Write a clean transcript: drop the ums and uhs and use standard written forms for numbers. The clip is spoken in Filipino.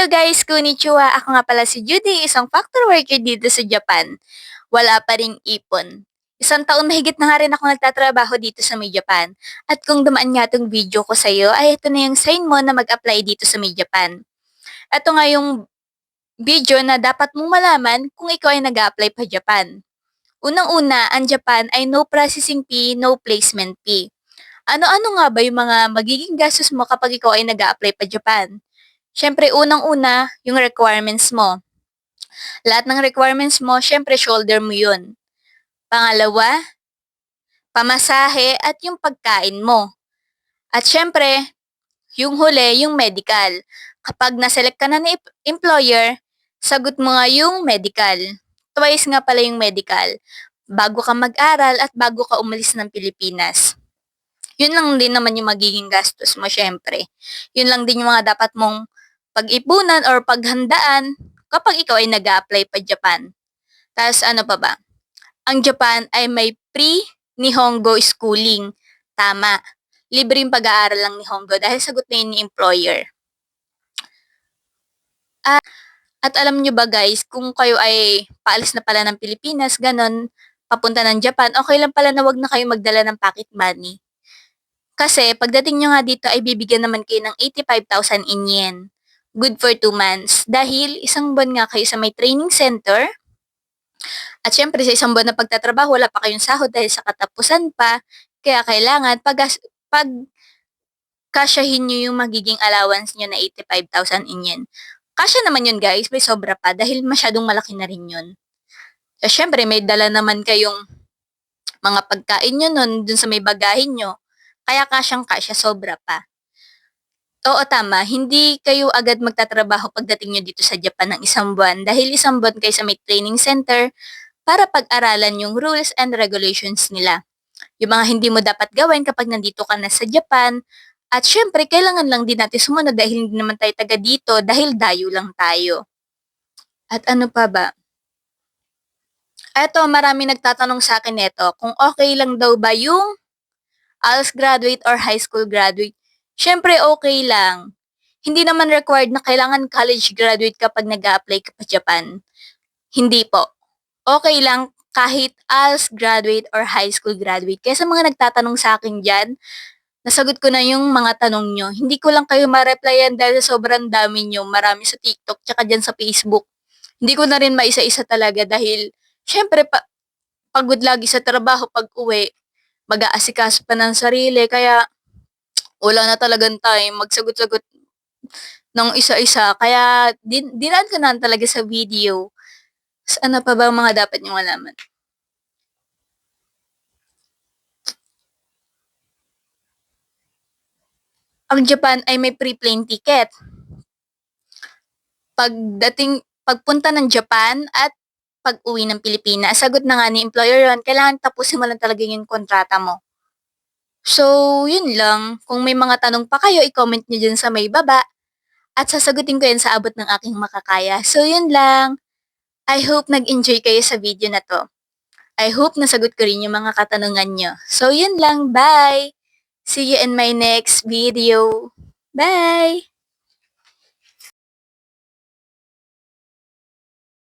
Hello guys, konnichiwa. Ako nga pala si Judy, isang factory worker dito sa Japan. Wala pa ring ipon. Isang taon mahigit na nga rin ako nagtatrabaho dito sa may Japan. At kung dumaan nga tong video ko sa'yo, ay ito na yung sign mo na mag-apply dito sa may Japan. Ito nga yung video na dapat mong malaman kung ikaw ay nag-a-apply pa Japan. Unang-una, ang Japan ay no processing fee, no placement fee. Ano-ano nga ba yung mga magiging gastos mo kapag ikaw ay nag-a-apply pa Japan? Siyempre, unang-una, yung requirements mo. Lahat ng requirements mo, siyempre, shoulder mo yun. Pangalawa, pamasahe at yung pagkain mo. At siyempre, yung huli, yung medical. Kapag naselect ka na ni employer, sagot mo nga yung medical. Twice nga pala yung medical. Bago ka mag-aral at bago ka umalis ng Pilipinas. Yun lang din naman yung magiging gastos mo, syempre. Yun lang din yung mga dapat mong pag-ipunan or paghandaan kapag ikaw ay nag-a-apply pa Japan. Tapos ano pa ba? Ang Japan ay may pre-Nihongo schooling. Tama. Libre yung pag-aaral ng Nihongo dahil sagot na yun ni employer. At alam nyo ba guys, kung kayo ay paalis na pala ng Pilipinas, ganon, papunta ng Japan, okay lang pala na wag na kayo magdala ng pocket money. Kasi pagdating nyo nga dito ay bibigyan naman kayo ng 85,000 in yen. Good for 2 months. Dahil isang buwan nga kayo sa may training center. At syempre sa isang buwan na pagtatrabaho, wala pa kayong sahod dahil sa katapusan pa. Kaya kailangan kasyahin nyo yung magiging allowance nyo na 85,000 in yen. Kasya naman yun guys, may sobra pa dahil masyadong malaki na rin yun. So syempre may dala naman kayong mga pagkain nyo nun dun sa may bagahin nyo. Kaya kasyang-kasya, sobra pa. Oo, tama. Hindi kayo agad magtatrabaho pagdating nyo dito sa Japan ng isang buwan dahil isang buwan kayo sa may training center para pag-aralan yung rules and regulations nila. Yung mga hindi mo dapat gawin kapag nandito ka na sa Japan. At syempre, kailangan lang din natin sumunod dahil hindi naman tayo taga dito dahil dayo lang tayo. At ano pa ba? Eto, marami nagtatanong sa akin neto kung okay lang daw ba yung ALS graduate or high school graduate. Siyempre, okay lang. Hindi naman required na kailangan college graduate kapag nag-a-apply ka pa Japan. Hindi po. Okay lang kahit ALS graduate or high school graduate. Kaya sa mga nagtatanong sa akin dyan, nasagot ko na yung mga tanong nyo. Hindi ko lang kayo ma-replyan dahil sobrang dami nyo. Marami sa TikTok tsaka dyan sa Facebook. Hindi ko na rin maisa-isa talaga dahil syempre pagod lagi sa trabaho pag uwi. Mag-aasikaso pa ng sarili. Kaya wala na talagang time magsagot-sagot ng isa-isa. Kaya dinaan ko na talaga sa video. Ano pa ba ang mga dapat niyong malaman? Ang Japan ay may pre-plane ticket. Pagpunta ng Japan at pag-uwi ng Pilipinas, sagot na nga ni employer yun, kailangan tapusin mo lang talaga yung kontrata mo. So, yun lang. Kung may mga tanong pa kayo, i-comment nyo dyan sa may baba. At sasagutin ko yan sa abot ng aking makakaya. So, yun lang. I hope nag-enjoy kayo sa video na to. I hope nasagot ko rin yung mga katanungan nyo. So, yun lang. Bye! See you in my next video. Bye!